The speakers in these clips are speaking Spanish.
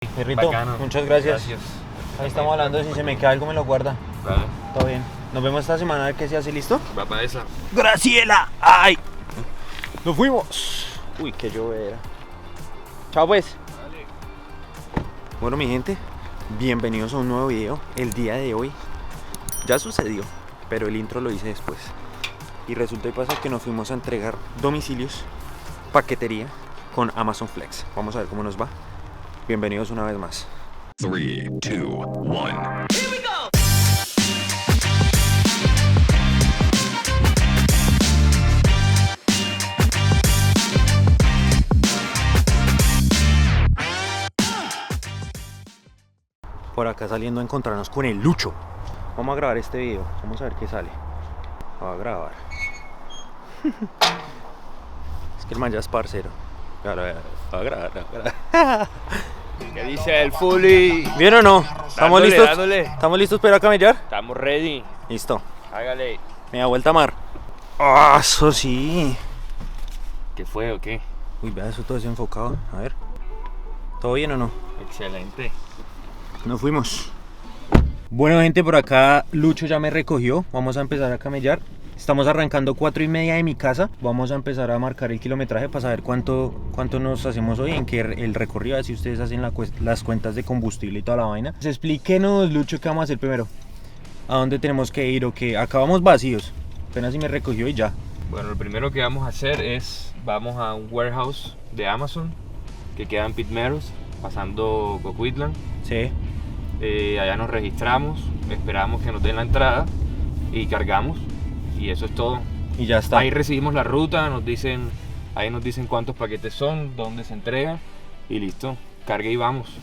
Perrito, Bacano. muchas gracias. Gracias. Ahí estamos hablando, si se me queda algo me lo guarda. Vale. Todo bien. Nos vemos esta semana a ver qué se hace, ¿listo? Va para esa. ¡Graciela! ¡Ay! ¡Nos fuimos! Uy, qué llovera. Chao pues. Vale. Bueno, mi gente, bienvenidos a un nuevo video. El día de hoy ya sucedió, pero el intro lo hice después. Y resulta y pasa que nos fuimos a entregar domicilios, paquetería con Amazon Flex. Vamos a ver cómo nos va. Bienvenidos una vez más. 3, 2, 1. Por acá saliendo a encontrarnos con el Lucho. Vamos a grabar este video. Vamos a ver qué sale. Voy a grabar. Es que el man ya es parcero. Voy a grabar. ¿Qué dice el Fully? ¿Bien o no? ¿Estamos Dándole, listos? dándole. ¿Estamos listos para ir a camellar? Estamos ready. Listo. Hágale. Me da vuelta a mar. ¡Ah, eso sí! ¿Qué fue o qué? Uy, vea eso todo desenfocado. A ver. ¿Todo bien o no? Excelente. Nos fuimos. Bueno, gente, por acá Lucho ya me recogió. Vamos a empezar a camellar. Estamos arrancando 4:30 de mi casa. Vamos a empezar a marcar el kilometraje para saber cuánto nos hacemos hoy, en qué el recorrido, así ustedes hacen las cuentas de combustible y toda la vaina. Pues explíquenos, Lucho, qué vamos a hacer primero. ¿A dónde tenemos que ir o qué? Acabamos vacíos. Apenas si me recogió y ya. Bueno, lo primero que vamos a hacer es, vamos a un warehouse de Amazon que queda en Pitmeros, pasando Coquitlam. Sí. Allá nos registramos, esperamos que nos den la entrada y cargamos. Y eso es todo. Y ya está. Ahí recibimos la ruta, ahí nos dicen cuántos paquetes son, dónde se entrega y listo, cargue y vamos.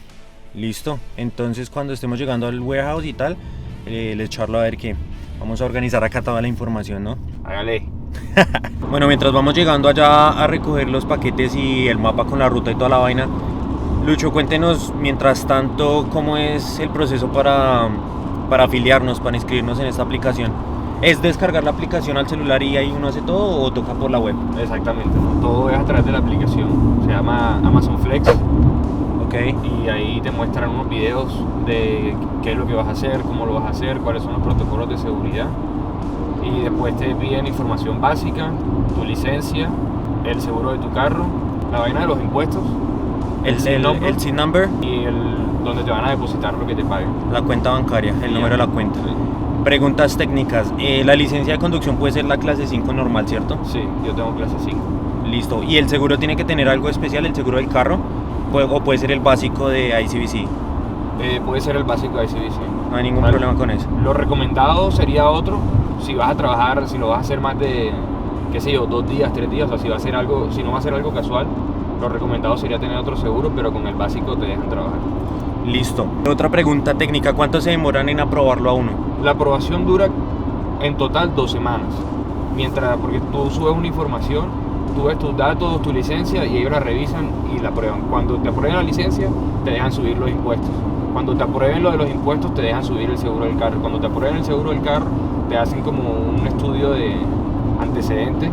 Listo. Entonces cuando estemos llegando al warehouse y tal, les charlo a ver qué. Vamos a organizar acá toda la información, ¿no? Hágale. Bueno, mientras vamos llegando allá a recoger los paquetes y el mapa con la ruta y toda la vaina, Lucho, cuéntenos mientras tanto cómo es el proceso para afiliarnos, para inscribirnos en esta aplicación. ¿Es descargar la aplicación al celular y ahí uno hace todo o toca por la web? Exactamente, todo es a través de la aplicación, se llama Amazon Flex Ok. y ahí te muestran unos videos de qué es lo que vas a hacer, cómo lo vas a hacer, cuáles son los protocolos de seguridad y después te piden información básica, tu licencia, el seguro de tu carro, la vaina de los impuestos, El SIN number, y donde te van a depositar lo que te paguen. la cuenta bancaria, el número de la cuenta. Sí. Preguntas técnicas. La licencia de conducción puede ser la clase 5 normal, ¿cierto? Sí, yo tengo clase 5. Listo. ¿Y el seguro tiene que tener algo especial, el seguro del carro? ¿O puede ser el básico de ICBC? Puede ser el básico de ICBC. No hay ningún Vale. problema con eso. Lo recomendado sería otro, si vas a trabajar, si lo vas a hacer más de, qué sé yo, 2 días, 3 días, o sea, si no va a ser algo casual, lo recomendado sería tener otro seguro, pero con el básico te dejan trabajar. Listo. Otra pregunta técnica. ¿Cuánto se demoran en aprobarlo a uno? La aprobación dura en total 2 semanas, porque tú subes una información, tú ves tus datos, tu licencia y ellos la revisan y la aprueban. Cuando te aprueben la licencia, te dejan subir los impuestos. Cuando te aprueben lo de los impuestos, te dejan subir el seguro del carro. Cuando te aprueben el seguro del carro, te hacen como un estudio de antecedentes,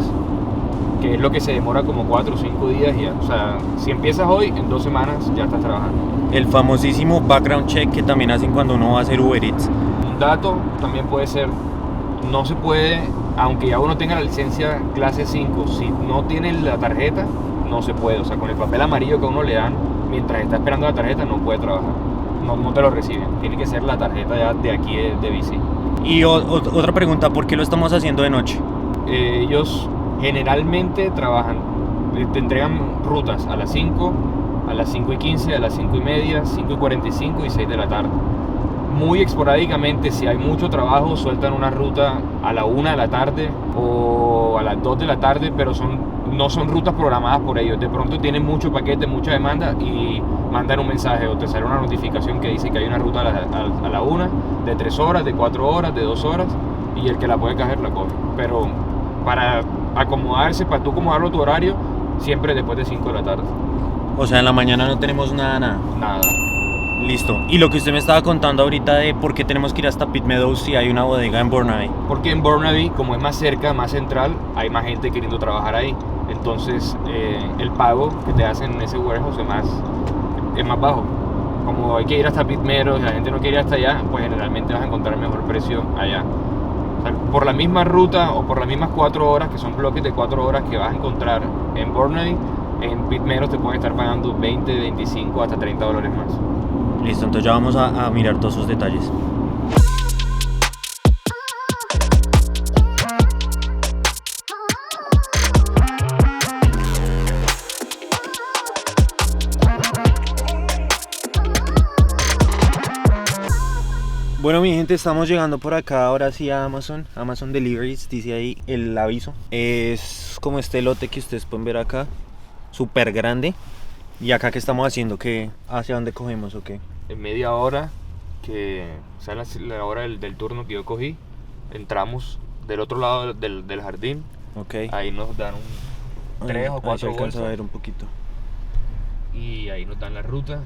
que es lo que se demora como 4 o 5 días. Y ya. O sea, si empiezas hoy, en 2 semanas ya estás trabajando. El famosísimo background check que también hacen cuando uno va a hacer Uber Eats. Un dato también puede ser, no se puede, aunque ya uno tenga la licencia clase 5, si no tiene la tarjeta, no se puede. O sea, con el papel amarillo que a uno le dan, mientras está esperando la tarjeta, no puede trabajar. No te lo reciben. Tiene que ser la tarjeta ya de aquí de bici. Y otra pregunta, ¿por qué lo estamos haciendo de noche? Ellos generalmente trabajan, te entregan rutas a las 5, a las 5:15, a las 5:30, 5:45 y 6 de la tarde. Muy esporádicamente, si hay mucho trabajo, sueltan una ruta a la 1 de la tarde o a las 2 de la tarde, pero no son rutas programadas por ellos. De pronto tienen mucho paquete, mucha demanda y mandan un mensaje o te sale una notificación que dice que hay una ruta a la 1, de 3 horas, de 4 horas, de 2 horas y el que la puede coger la coge. Pero para acomodarse, para tú acomodarlo a tu horario, siempre después de 5 de la tarde. O sea, en la mañana no tenemos nada. Nada. Listo. Y lo que usted me estaba contando ahorita de por qué tenemos que ir hasta Pitt Meadows si hay una bodega en Burnaby. Porque en Burnaby, como es más cerca, más central, hay más gente queriendo trabajar ahí. Entonces, el pago que te hacen en ese warehouse es más bajo. como hay que ir hasta Pitmeros y la gente no quiere ir hasta allá, pues generalmente vas a encontrar mejor precio allá. O sea, por la misma ruta o por las mismas 4 horas, que son bloques de 4 horas que vas a encontrar en Burnaby, en Pitmeros te pueden estar pagando 20, 25 hasta $30 más. Listo, entonces ya vamos a mirar todos esos detalles. Bueno, mi gente, estamos llegando por acá ahora sí a Amazon Deliveries, dice ahí el aviso. Es como este lote que ustedes pueden ver acá, súper grande. Y acá, ¿qué estamos haciendo? ¿Hacia dónde cogemos o qué? En media hora, que sea la hora del turno que yo cogí, entramos del otro lado del jardín. Ok. Ahí nos dan 3 o 4 ahí se alcanza bolsas. a ver un poquito. Y ahí nos dan la ruta,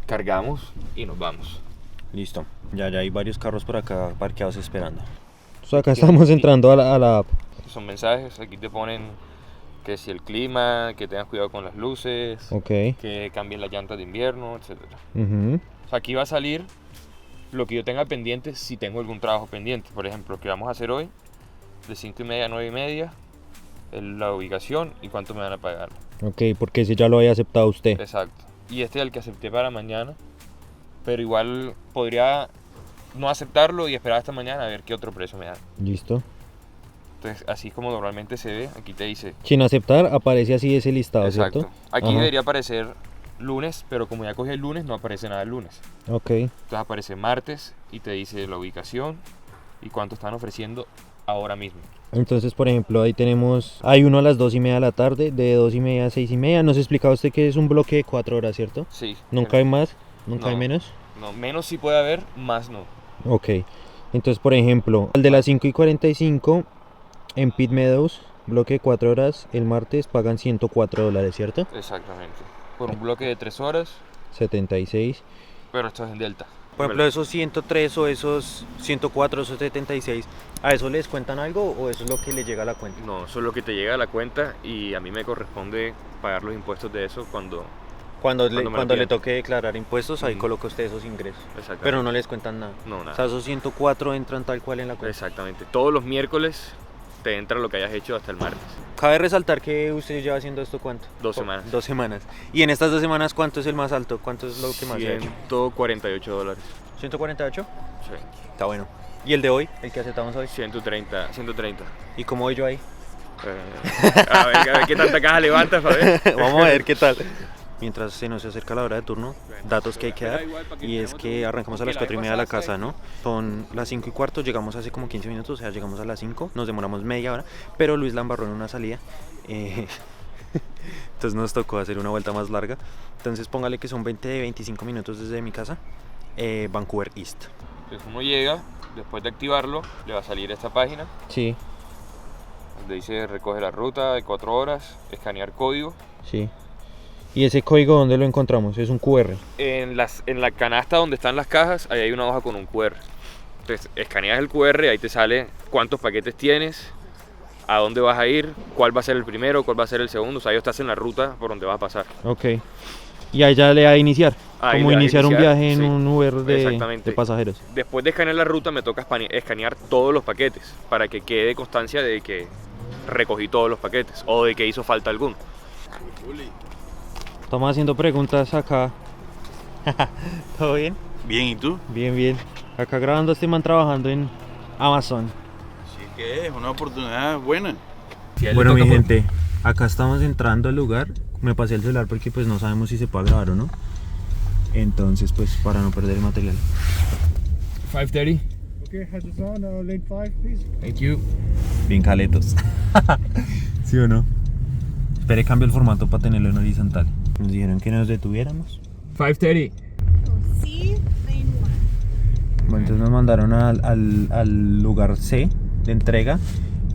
cargamos y nos vamos. Listo, ya hay varios carros por acá parqueados esperando. Entonces acá estamos entrando a la app. Son mensajes, aquí te ponen que si el clima, que tengas cuidado con las luces, Ok. que cambien las llantas de invierno, etc. O sea, aquí va a salir lo que yo tenga pendiente si tengo algún trabajo pendiente. Por ejemplo, lo que vamos a hacer hoy, de 5:30 a 9:30, la ubicación y cuánto me van a pagar. Ok, porque ese ya lo había aceptado usted. Exacto. Y este es el que acepté para mañana, pero igual podría no aceptarlo y esperar hasta mañana a ver qué otro precio me dan. Listo. Entonces, así es como normalmente se ve, aquí te dice. Sin aceptar aparece así ese listado, Exacto. ¿cierto? Aquí Ajá. debería aparecer lunes, pero como ya cogí el lunes, no aparece nada el lunes. Ok. Entonces aparece martes y te dice la ubicación y cuánto están ofreciendo ahora mismo. Entonces, por ejemplo, ahí hay uno a las 2:30 de la tarde, de 2:30 a 6:30. Nos explicaba usted que es un bloque de 4 horas, ¿cierto? Sí. ¿Nunca hay más? ¿Nunca hay No. menos? No, menos sí puede haber, más no. Ok. Entonces, por ejemplo, el de las 5:45 en Pitt Meadows, bloque de 4 horas, el martes pagan $104, ¿cierto? Exactamente. Por un bloque de 3 horas, 76. pero esto es en Delta. Por ejemplo, esos 103 o esos 104, esos 76, ¿a eso les cuentan algo o eso es lo que le llega a la cuenta? No, eso es lo que te llega a la cuenta y a mí me corresponde pagar los impuestos de eso cuando Cuando me lo le piden. toque declarar impuestos, ahí Ujú. coloca usted esos ingresos. Exactamente. Pero no les cuentan nada. No, O sea, nada. esos 104 entran tal cual en la cuenta. Exactamente. Todos los miércoles te entra lo que hayas hecho hasta el martes. Cabe resaltar que usted lleva haciendo esto, ¿cuánto? 2 semanas. 2 semanas. Y en estas 2 semanas, ¿cuánto es el más alto? ¿Cuánto es lo que más se ha hecho? $148. ¿148? Sí. Está bueno. ¿Y el de hoy? El que aceptamos hoy. 130. ¿Y cómo voy yo ahí? A ver qué tanta caja levantas, para ver. Vamos a ver qué tal. Mientras se nos acerca la hora de turno, datos que hay que dar. Y es que arrancamos a las 4:30 de la casa, ¿no? Son las 5:15, llegamos hace como 15 minutos, o sea, llegamos a las 5, nos demoramos media hora, pero Luis la embarró en una salida. Entonces nos tocó hacer una vuelta más larga. Entonces póngale que son 25 minutos desde mi casa, Vancouver East. Entonces uno llega, después de activarlo, le va a salir esta página Sí, donde dice recoge la ruta de 4 horas, escanear código. sí. ¿Y ese código dónde lo encontramos? Es un QR. En la canasta donde están las cajas, ahí hay una hoja con un QR. Entonces escaneas el QR y ahí te sale cuántos paquetes tienes, a dónde vas a ir, cuál va a ser el primero, cuál va a ser el segundo. O sea, ellos te hacen la ruta por donde vas a pasar. Ok. Y ahí ya le da a iniciar. Ahí Como le das a iniciar un iniciar, viaje en sí. un Uber Exactamente. de pasajeros. Después de escanear la ruta me toca escanear todos los paquetes para que quede constancia de que recogí todos los paquetes o de que hizo falta alguno. Estamos haciendo preguntas acá. ¿Todo bien? Bien, ¿y tú? Bien, bien. Acá grabando este man trabajando en Amazon. Sí, que es una oportunidad buena. Bueno, mi gente, acá estamos entrando al lugar. Me pasé el celular porque pues no sabemos si se puede grabar o no. Entonces, pues para no perder el material. 5:30. Okay, has it on lane 5, please? Thank you. Bien caletos. ¿Sí o no? Espere, cambio el formato para tenerlo en horizontal. Nos dijeron que nos detuviéramos. 5:30. C, lane 1. Bueno, entonces nos mandaron al lugar C de entrega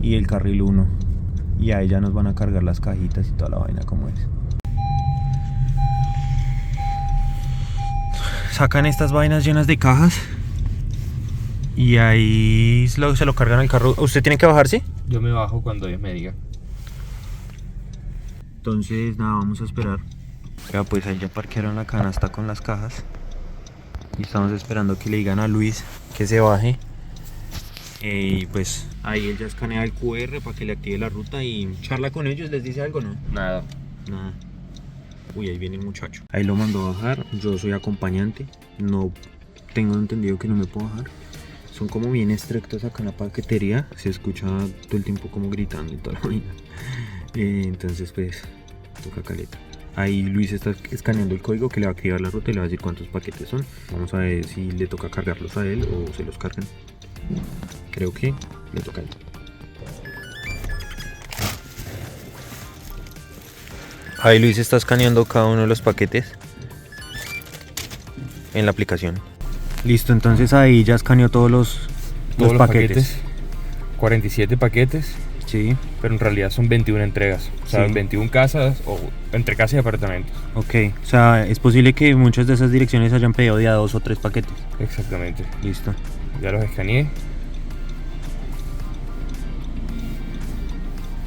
y el carril 1. Y ahí ya nos van a cargar las cajitas y toda la vaina como es. Sacan estas vainas llenas de cajas y ahí se lo cargan al carro. ¿Usted tiene que bajarse? Yo me bajo cuando ellos me digan. Entonces nada, vamos a esperar. Ya pues ahí ya parquearon la canasta con las cajas. Y estamos esperando que le digan a Luis que se baje. Y pues ahí él ya escanea el QR para que le active la ruta y charla con ellos, les dice algo, ¿no? Nada. Nada. Uy, ahí viene el muchacho. Ahí lo mandó a bajar, yo soy acompañante. No tengo entendido que no me puedo bajar. Son como bien estrictos acá en la paquetería. Se escucha todo el tiempo como gritando y toda la vaina. Entonces pues toca caleta. Ahí Luis está escaneando el código que le va a activar la ruta y le va a decir cuántos paquetes son. Vamos a ver si le toca cargarlos a él o se los cargan. Creo que le toca a él. Ahí Luis está escaneando cada uno de los paquetes en la aplicación. Listo, entonces ahí ya escaneó todos los paquetes. 47 paquetes, Sí, pero en realidad son 21 entregas. O sea, Sí. 21 casas o entre casas y apartamentos. ok. O sea, es posible que muchas de esas direcciones hayan pedido ya 2 o 3 paquetes. Exactamente. Listo. Ya los escaneé.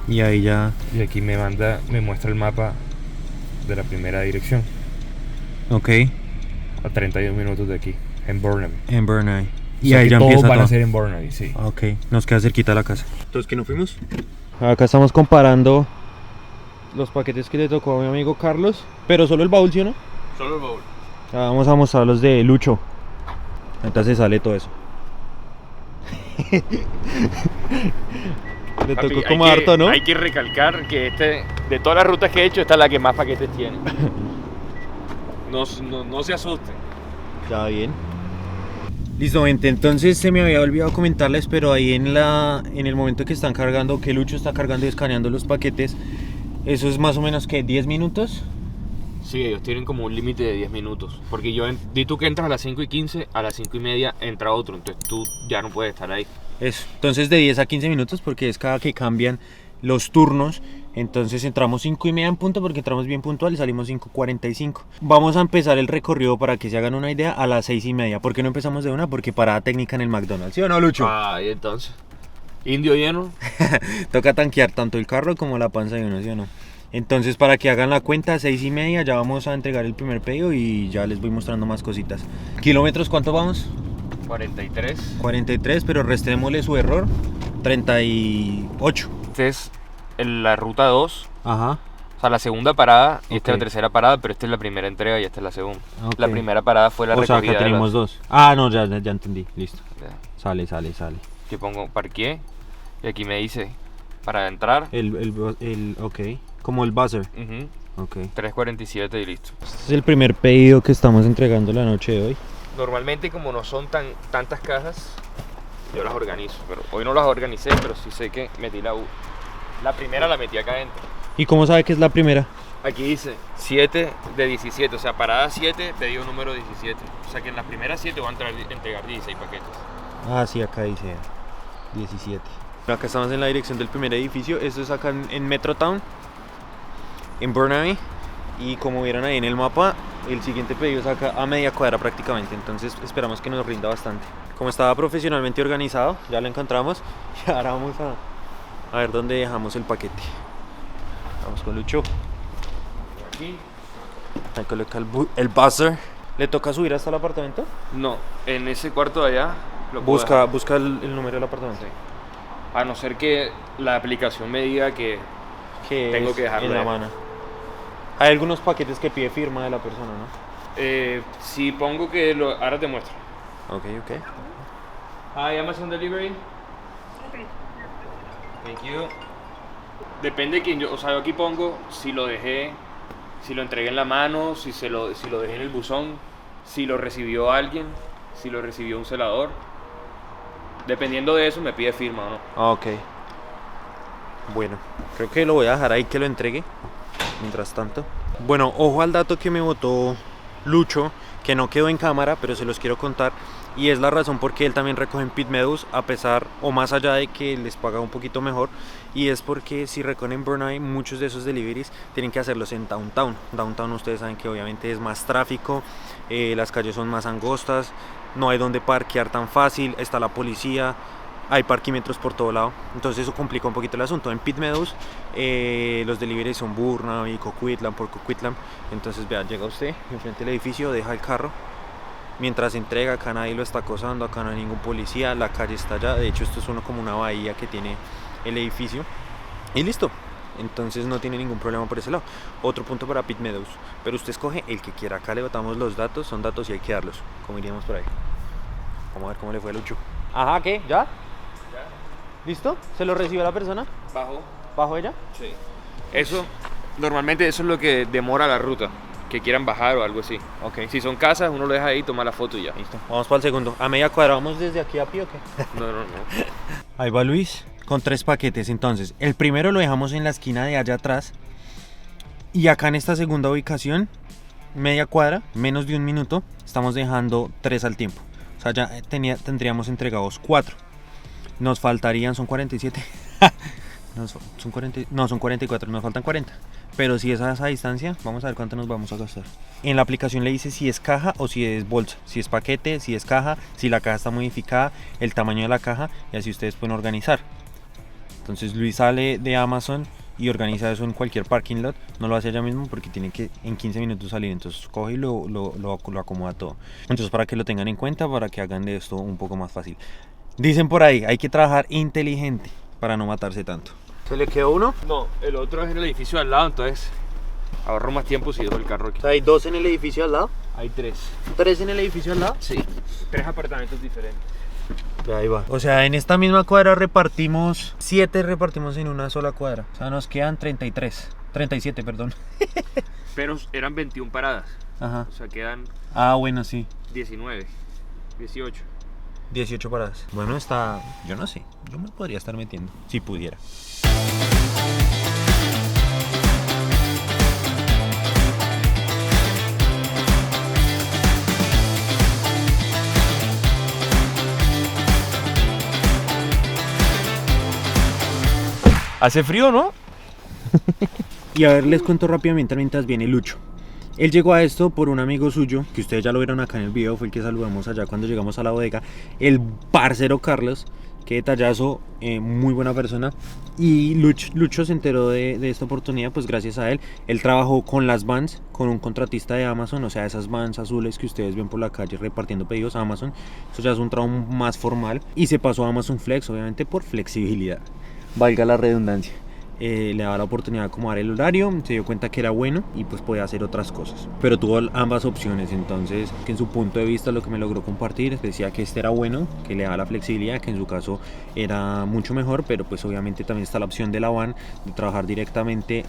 Y ahí ya, Y aquí me muestra el mapa de la primera dirección. ok, A 32 minutos de aquí, en Burnaby. en Burnaby. O Y sea ahí que ya todos empieza van todo. a ser en Burnaby, sí. Ok, nos queda cerquita la casa. Entonces, ¿qué no fuimos? Acá estamos comparando los paquetes que le tocó a mi amigo Carlos, pero solo el baúl, ¿sí o no? Solo el baúl. Vamos a mostrar los de Lucho. Entonces sale todo eso. Le tocó como harto, ¿no? Hay que recalcar que de todas las rutas que he hecho, esta es la que más paquetes tiene. No se asusten. Ya bien. Listo, gente, entonces se me había olvidado comentarles, pero ahí en el momento que están cargando, que Lucho está cargando y escaneando los paquetes, eso es más o menos que 10 minutos. Sí, ellos tienen como un límite de 10 minutos. Porque di tú que entras a las 5:15, a las 5:30 entra otro. Entonces tú ya no puedes estar ahí. Eso, entonces de 10 a 15 minutos porque es cada que cambian los turnos. Entonces entramos 5:30 en punto porque entramos bien puntual y salimos 5:45. Vamos a empezar el recorrido para que se hagan una idea a las 6:30. ¿Por qué no empezamos de una? Porque parada técnica en el McDonald's, ¿sí o no, Lucho? Ah, y entonces. Indio lleno. Toca tanquear tanto el carro como la panza de uno, ¿sí o no? Entonces para que hagan la cuenta, 6:30 ya vamos a entregar el primer pedido y ya les voy mostrando más cositas. ¿Kilómetros cuánto vamos? 43. 43, pero restémosle su error, 38. Esta es la ruta 2. Ajá. O sea, la segunda parada y esta es Ok. la tercera parada, pero esta es la primera entrega y esta es la segunda. Ok. La primera parada fue la O sea, recogida acá de tenemos las- dos. Ah, no, ya entendí, listo. Ya. Sale. Yo pongo parqué y aquí me dice para entrar. Ok, como el buzzer. Ujú, Ok. 3:47 y listo. Este es el primer pedido que estamos entregando la noche de hoy. Normalmente como no son tantas cajas, yo las organizo. Pero hoy no las organicé, pero sí sé que metí la primera la metí acá adentro. ¿Y cómo sabe que es la primera? Aquí dice 7 de 17, o sea, parada 7, pedido número 17. O sea que en las primeras 7 voy a entregar 16 paquetes. Ah, sí, acá dice 17. Acá estamos en la dirección del primer edificio. Esto es acá en Metrotown, en Burnaby. Y como vieron ahí en el mapa, el siguiente pedido es acá a media cuadra prácticamente. Entonces esperamos que nos rinda bastante. Como estaba profesionalmente organizado, ya lo encontramos. Y ahora vamos a ver dónde dejamos el paquete. Vamos con Lucho. Aquí. Ahí coloca el buzzer. ¿Le toca subir hasta el apartamento? No, en ese cuarto de allá lo puedo Busca el número del apartamento. dejar. A no ser que la aplicación me diga que Que Tengo es que dejarlo en la ahí. mano. Hay algunos paquetes que pide firma de la persona, ¿no? si pongo que ahora te muestro. Ok. Hi, Amazon Delivery. Thank you. Depende de quién yo, o sea, yo aquí pongo si lo dejé, si lo entregué en la mano, si lo dejé en el buzón, si lo recibió alguien, si lo recibió un celador. Dependiendo de eso me pide firma o no. Ok. Bueno, creo que lo voy a dejar ahí que lo entregue. Mientras tanto. Bueno, ojo al dato que me botó Lucho, que no quedó en cámara, pero se los quiero contar. Y es la razón por qué él también recoge en Pit Meadows, a pesar o más allá de que les paga un poquito mejor. Y es porque si recogen en Burnaby, muchos de esos deliveries tienen que hacerlos en Downtown. Downtown ustedes saben que obviamente es más tráfico, las calles son más angostas, no hay donde parquear tan fácil, está la policía. hay parquímetros por todo lado, entonces eso complica un poquito el asunto. En Pitt Meadows los deliveries son Burnaby, Coquitlam, por Coquitlam. Entonces vean, llega usted enfrente del edificio, deja el carro, mientras entrega, acá nadie lo está acosando, acá no hay ningún policía, la calle está allá, de hecho esto es como una bahía que tiene el edificio y listo. Entonces no tiene ningún problema por ese lado. Otro punto para Pitt Meadows, pero usted escoge el que quiera. Acá le botamos los datos, son datos y hay que darlos, como iríamos por ahí. Vamos a ver cómo le fue a Lucho. Ajá, ¿qué? ¿Ya? ¿Listo? ¿Se lo recibe la persona? ¿Bajo ella? Sí. Eso, normalmente eso es lo que demora la ruta, que quieran bajar o algo así. Ok. Si son casas, uno lo deja ahí, toma la foto y ya. Listo. Vamos para el segundo. ¿A media cuadra vamos desde aquí a pie o qué? No. Ahí va Luis con 3 paquetes. Entonces, el primero lo dejamos en la esquina de allá atrás. Y acá en esta segunda ubicación, media cuadra, menos de 1 minuto, estamos dejando 3 al tiempo. O sea, ya tendríamos entregados 4. Nos faltarían, son 47. Son 44, nos faltan 40. Pero si es a esa distancia, vamos a ver cuánto nos vamos a gastar. En la aplicación le dice si es caja o si es bolsa, si es paquete, si es caja, si la caja está modificada, el tamaño de la caja, y así ustedes pueden organizar. Entonces Luis sale de Amazon y organiza eso en cualquier parking lot. No lo hace ella mismo porque tiene que en 15 minutos salir. Entonces coge y lo acomoda todo. Entonces para que lo tengan en cuenta, para que hagan de esto un poco más fácil. Dicen por ahí, hay que trabajar inteligente para no matarse tanto. ¿Se le quedó uno? No, el otro es en el edificio de al lado, entonces ahorro más tiempo si dejo el carro aquí. O sea, ¿hay 2 en el edificio al lado? Hay 3. ¿3 en el edificio al lado? Sí. 3 apartamentos diferentes. Ahí va. O sea, en esta misma cuadra repartimos 7 repartimos en una sola cuadra. O sea, nos quedan 37, perdón. Pero eran 21 paradas. Ajá. O sea, quedan Bueno, sí. 19, 18. 18 paradas. Bueno, está... Yo no sé. Yo me podría estar metiendo. Si pudiera. Hace frío, ¿no? Y a ver, les cuento rápidamente mientras viene Lucho. Él llegó a esto por un amigo suyo, que ustedes ya lo vieron acá en el video, fue el que saludamos allá cuando llegamos a la bodega, el parcero Carlos, qué detallazo, muy buena persona. Y Lucho se enteró de esta oportunidad, pues gracias a él. Él trabajó con las vans, con un contratista de Amazon, o sea, esas vans azules que ustedes ven por la calle repartiendo pedidos a Amazon. Eso ya es un trabajo más formal y se pasó a Amazon Flex, obviamente por flexibilidad, valga la redundancia. Le daba la oportunidad de acomodar el horario, se dio cuenta que era bueno y pues podía hacer otras cosas, pero tuvo ambas opciones. Entonces, que en su punto de vista, lo que me logró compartir, decía que este era bueno, que le daba la flexibilidad, que en su caso era mucho mejor, pero pues obviamente también está la opción de la van, de trabajar directamente,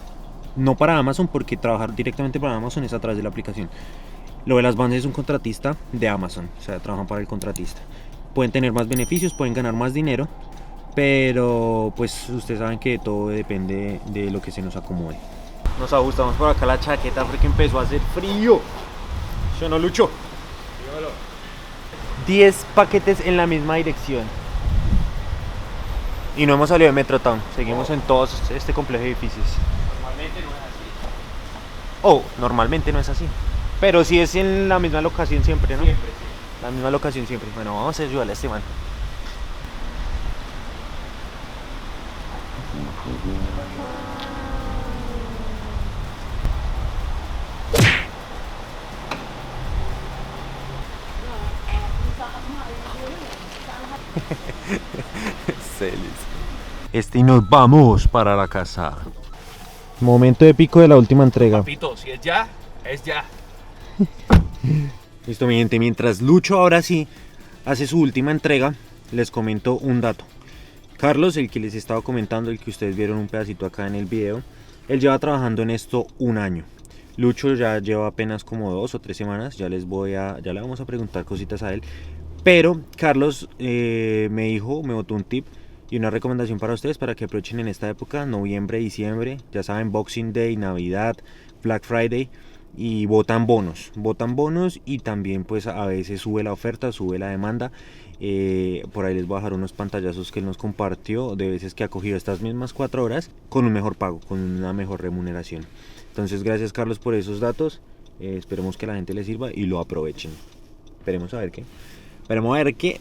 no para Amazon, porque trabajar directamente para Amazon es a través de la aplicación. Lo de las vans es un contratista de Amazon, o sea, trabajan para el contratista. Pueden tener más beneficios, pueden ganar más dinero, pero pues ustedes saben que todo depende de lo que se nos acomode. Nos ajustamos por acá la chaqueta porque empezó a hacer frío. ¿Sí o no, Lucho? 10 paquetes en la misma dirección. Y no hemos salido de Metrotown, seguimos en todo este complejo de edificios. Normalmente no es así. Normalmente no es así. Pero sí es en la misma locación siempre, ¿no? Siempre, sí. La misma locación siempre. Bueno, vamos a ayudarle a este man. Y nos vamos para la casa. Momento épico de la última entrega. Papito, si es ya, es ya. Listo, mi gente, mientras Lucho ahora sí hace su última entrega, les comento un dato. Carlos, el que les estaba comentando, el que ustedes vieron un pedacito acá en el video, él lleva trabajando en esto 1 año. Lucho ya lleva apenas como 2 o 3 semanas, ya le vamos a preguntar cositas a él. Pero Carlos me botó un tip y una recomendación para ustedes para que aprovechen en esta época, noviembre, diciembre, ya saben, Boxing Day, Navidad, Black Friday, y botan bonos y también pues a veces sube la oferta, sube la demanda. Por ahí les voy a dejar unos pantallazos que él nos compartió de veces que ha cogido estas mismas 4 horas con un mejor pago, con una mejor remuneración. Entonces gracias, Carlos, por esos datos. Esperemos que a la gente les sirva y lo aprovechen. Esperemos a ver qué.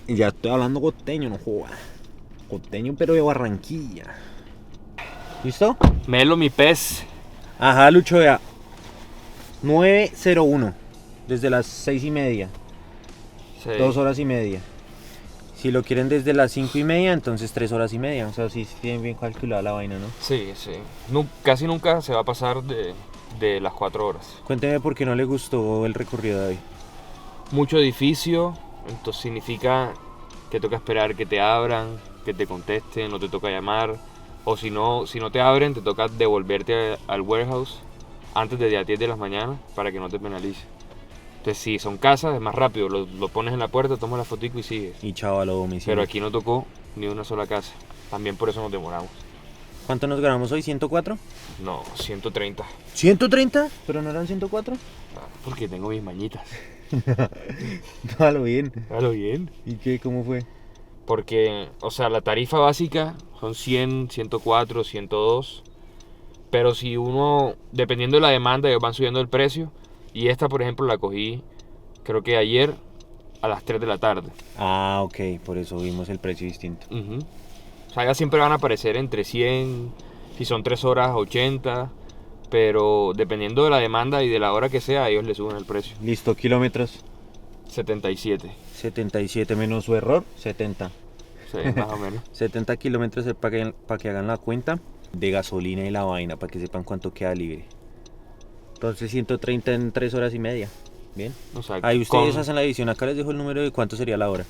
Ya estoy hablando costeño, no joda. Costeño, pero de Barranquilla. ¿Listo? Melo, mi pez. Ajá, Lucho, vea. 9:01. Desde las 6:30. Sí. 2 horas y media. Si lo quieren desde las 5:30, entonces 3 horas y media. O sea, sí tienen bien calculada la vaina, ¿no? Sí, sí. Casi nunca se va a pasar de las 4 horas. Cuénteme por qué no le gustó el recorrido de hoy. Mucho edificio, entonces significa que toca esperar que te abran, que te contesten, no te toca llamar. O si no te abren, te toca devolverte al warehouse antes de las 10 de la mañana para que no te penalice. Entonces, si son casas, es más rápido. Lo pones en la puerta, tomas la fotico y sigues. Y chao a lo domicilio. Pero aquí no tocó ni una sola casa. También por eso nos demoramos. ¿Cuánto nos ganamos hoy? ¿104? No, 130. ¿130? ¿Pero no eran 104? Porque tengo mis mañitas. Dalo bien. Hágalo bien. ¿Y qué? ¿Cómo fue? Porque, o sea, la tarifa básica son 100, 104, 102. Pero si uno, dependiendo de la demanda, ellos van subiendo el precio. Y esta, por ejemplo, la cogí, creo que ayer a las 3 de la tarde. Ah, ok. Por eso vimos el precio distinto. O sea, ellas siempre van a aparecer entre 100, si son 3 horas, 80. Pero dependiendo de la demanda y de la hora que sea, ellos le suben el precio. Listo, kilómetros. 77. 77 menos su error, 70. Sí, más o menos. 70 kilómetros para que hagan la cuenta de gasolina y la vaina, para que sepan cuánto queda libre. Entonces 130 en 3 horas y media. Bien. O sea, Ahí ustedes hacen la edición. Acá les dejo el número de cuánto sería la hora.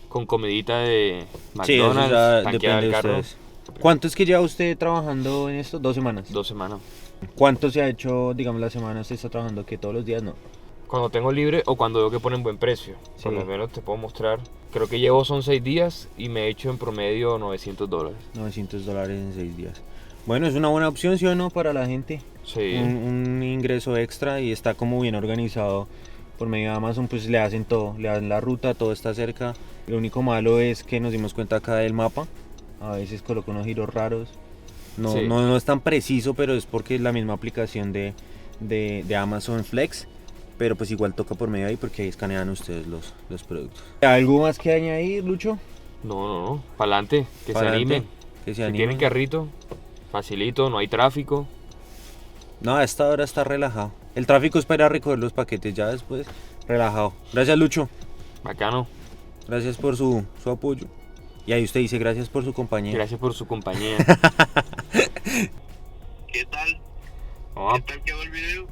con comidita de Sí, eso McDonald's, ya tanqueada depende del de carro. ustedes. ¿Cuánto es que lleva usted trabajando en esto? 2 semanas. 2 semanas. ¿Cuánto se ha hecho, digamos, la semana? ¿Usted está trabajando que todos los días? No. Cuando tengo libre o cuando veo que ponen buen precio. Sí. Por lo menos te puedo mostrar. Creo que llevo son 6 días y me he hecho en promedio $900. $900 en 6 días. Bueno, es una buena opción, ¿sí o no? Para la gente. Sí. Un ingreso extra y está como bien organizado. Por medio de Amazon pues le hacen todo, le dan la ruta, todo está cerca. Lo único malo es que nos dimos cuenta acá del mapa. A veces coloca unos giros raros. No, Sí. no es tan preciso, pero es porque es la misma aplicación de Amazon Flex. Pero pues igual toca por medio ahí porque ahí escanean ustedes los productos. ¿Algo más que añadir, Lucho? No. Pa'lante, que se Pa'lante, animen. Que se Si animen. tienen carrito, facilito, no hay tráfico. No, a esta hora está relajado. El tráfico es para ir a recoger los paquetes, ya después relajado. Gracias, Lucho. Bacano. Gracias por su apoyo. Y ahí usted dice gracias por su compañía. Gracias por su compañía. ¿Qué tal? Oh, ¿Qué tal quedó el video?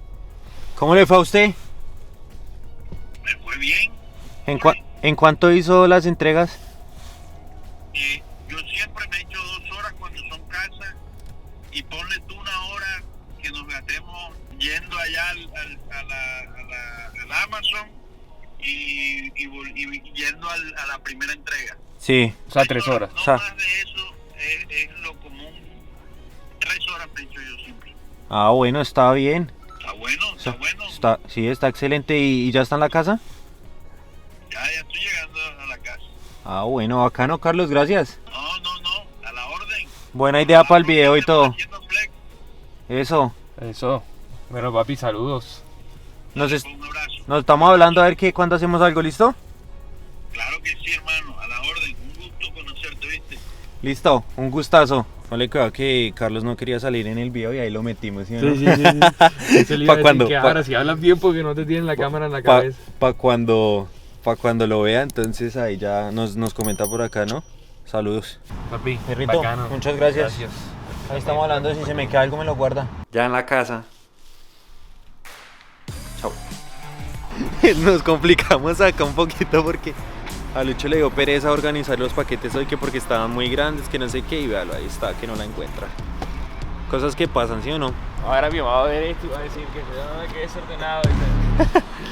¿Cómo le fue a usted? Me fue bien. ¿En cuánto hizo las entregas? Yo siempre me echo 2 horas cuando son casas y ponle tú 1 hora que nos gastemos yendo allá al Amazon y yendo a la primera entrega. Sí. o sea, 3 horas. No O sea, más de eso es lo común. 3 horas me echo yo siempre. Ah, bueno, está bien. Está bueno, está bueno. Sí, está excelente. ¿Y ya está en la casa? Ya estoy llegando a la casa. Ah, bueno, bacano, Carlos, gracias. No, a la orden. Buena idea para el video y todo. Haciendo flex. Eso. Eso. Bueno, papi, saludos. Un abrazo. Nos estamos hablando a ver cuándo hacemos algo, ¿listo? Claro que sí, hermano, a la orden. Un gusto conocerte, ¿viste? Listo, un gustazo. No le creo que Carlos no quería salir en el video y ahí lo metimos, ¿sí o no? Pa' cuando- pa- ahora si hablas bien porque no te tienen la cámara en la cabeza. Para cuando lo vea, entonces ahí ya nos comenta por acá, ¿no? Saludos. Papi, Perrito, bacano. muchas gracias. Ahí estamos hablando, si se me queda algo me lo guarda. Ya en la casa. Chao. Nos complicamos acá un poquito porque a Lucho le dio pereza organizar los paquetes hoy, que porque estaban muy grandes, que no sé qué, y véalo, ahí está, que no la encuentra. Cosas que pasan, ¿sí o no? Ahora mi mamá va a ver esto y va a decir que es desordenado.